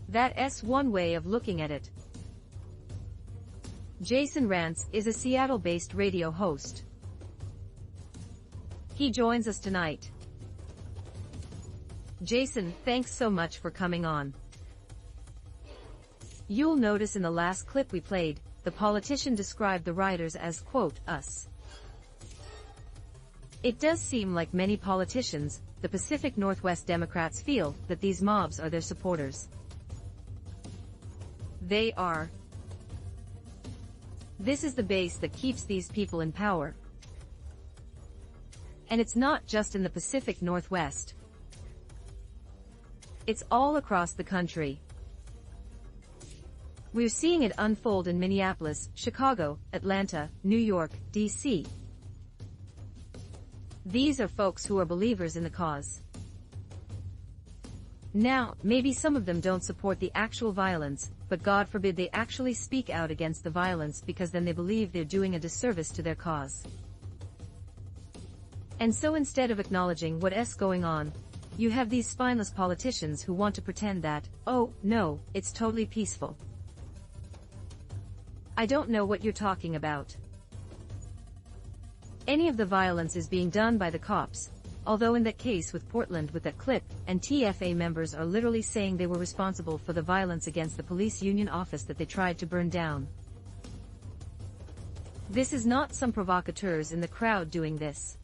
That's one way of looking at it. Jason Rantz is a Seattle-based radio host. He joins us tonight. Jason, thanks so much for coming on. You'll notice in the last clip we played, the politician described the rioters as, quote, us. It does seem like many politicians, the Pacific Northwest Democrats, feel that these mobs are their supporters. They are. This is the base that keeps these people in power. And it's not just in the Pacific Northwest. It's all across the country. We're seeing it unfold in Minneapolis, Chicago, Atlanta, New York, D.C. These are folks who are believers in the cause. Now, maybe some of them don't support the actual violence, but God forbid they actually speak out against the violence because then they believe they're doing a disservice to their cause. And so instead of acknowledging what's going on, you have these spineless politicians who want to pretend that, oh, no, it's totally peaceful. I don't know what you're talking about. Any of the violence is being done by the cops, although in that case with Portland with that clip, and TFA members are literally saying they were responsible for the violence against the police union office that they tried to burn down. This is not some provocateurs in the crowd doing this.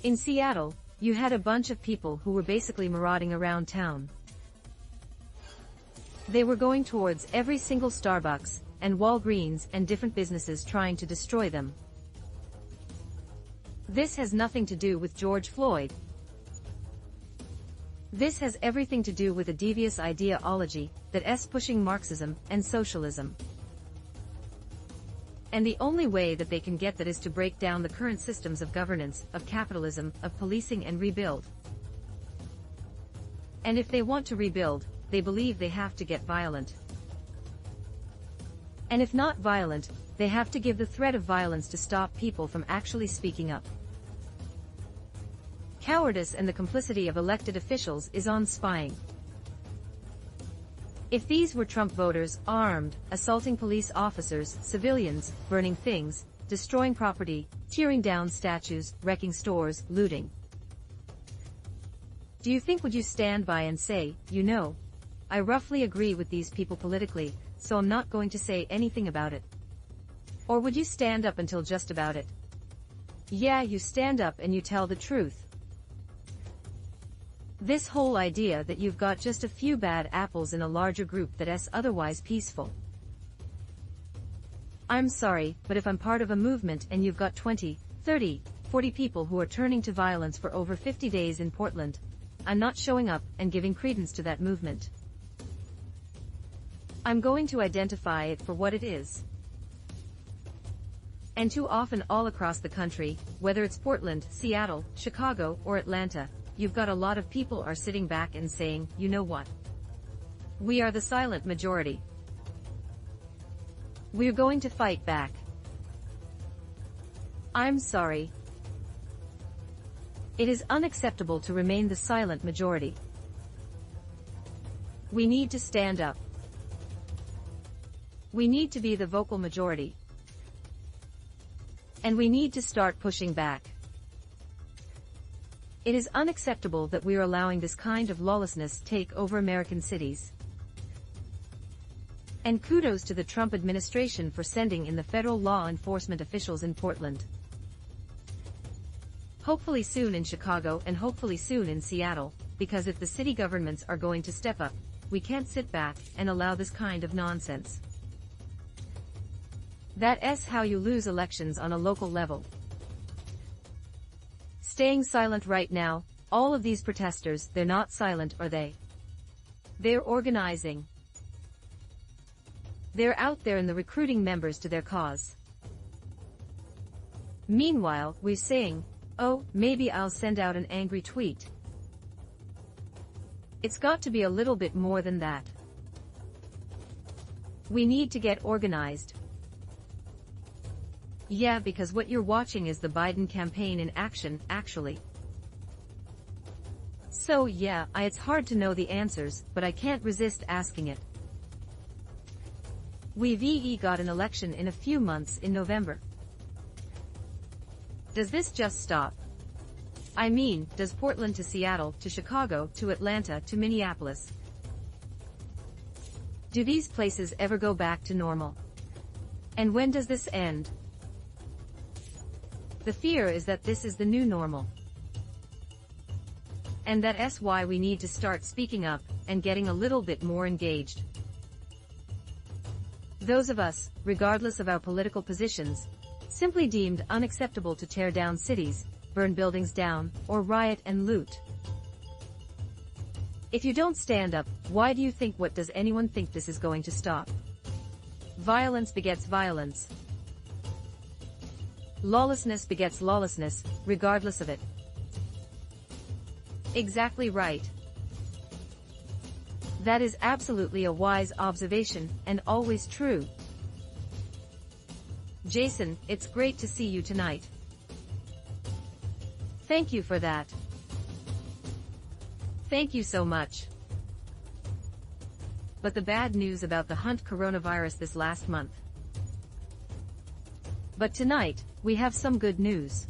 In Seattle, you had a bunch of people who were basically marauding around town. They were going towards every single Starbucks, and Walgreens and different businesses trying to destroy them. This has nothing to do with George Floyd. This has everything to do with a devious ideology that's pushing Marxism and socialism. And the only way that they can get that is to break down the current systems of governance, of capitalism, of policing and rebuild. And if they want to rebuild, they believe they have to get violent. And if not violent, they have to give the threat of violence to stop people from actually speaking up. Cowardice and the complicity of elected officials is on spying. If these were Trump voters, armed, assaulting police officers, civilians, burning things, destroying property, tearing down statues, wrecking stores, looting, do you think would you stand by and say, you know, I roughly agree with these people politically, so I'm not going to say anything about it? Or would you stand up until just about it? Yeah, you stand up and you tell the truth. This whole idea that you've got just a few bad apples in a larger group that's otherwise peaceful. I'm sorry, but if I'm part of a movement and you've got 20, 30, 40 people who are turning to violence for over 50 days in Portland, I'm not showing up and giving credence to that movement. I'm going to identify it for what it is. And too often all across the country, whether it's Portland, Seattle, Chicago, or Atlanta, you've got a lot of people are sitting back and saying, you know what? We are the silent majority. We're going to fight back. I'm sorry. It is unacceptable to remain the silent majority. We need to stand up. We need to be the vocal majority. And we need to start pushing back. It is unacceptable that we are allowing this kind of lawlessness take over American cities. And kudos to the Trump administration for sending in the federal law enforcement officials in Portland. Hopefully soon in Chicago and hopefully soon in Seattle, because if the city governments are going to step up, we can't sit back and allow this kind of nonsense. That's how you lose elections on a local level. Staying silent right now, all of these protesters, they're not silent, are they? They're organizing. They're out there and they're recruiting members to their cause. Meanwhile, we're saying, oh, maybe I'll send out an angry tweet. It's got to be a little bit more than that. We need to get organized. Yeah, because what you're watching is the Biden campaign in action, actually. So yeah, it's hard to know the answers, but I can't resist asking it. We've got an election in a few months in November. Does this just stop? I mean, does Portland to Seattle to Chicago to Atlanta to Minneapolis? Do these places ever go back to normal? And when does this end? The fear is that this is the new normal. And that's why we need to start speaking up and getting a little bit more engaged. Those of us, regardless of our political positions, simply deemed unacceptable to tear down cities, burn buildings down, or riot and loot. If you don't stand up, why do you think? What does anyone think this is going to stop? Violence begets violence. Lawlessness begets lawlessness, regardless of it. Exactly right. That is absolutely a wise observation, and always true. Jason, it's great to see you tonight. Thank you for that. Thank you so much. But the bad news about the Hunt coronavirus this last month. But tonight, we have some good news.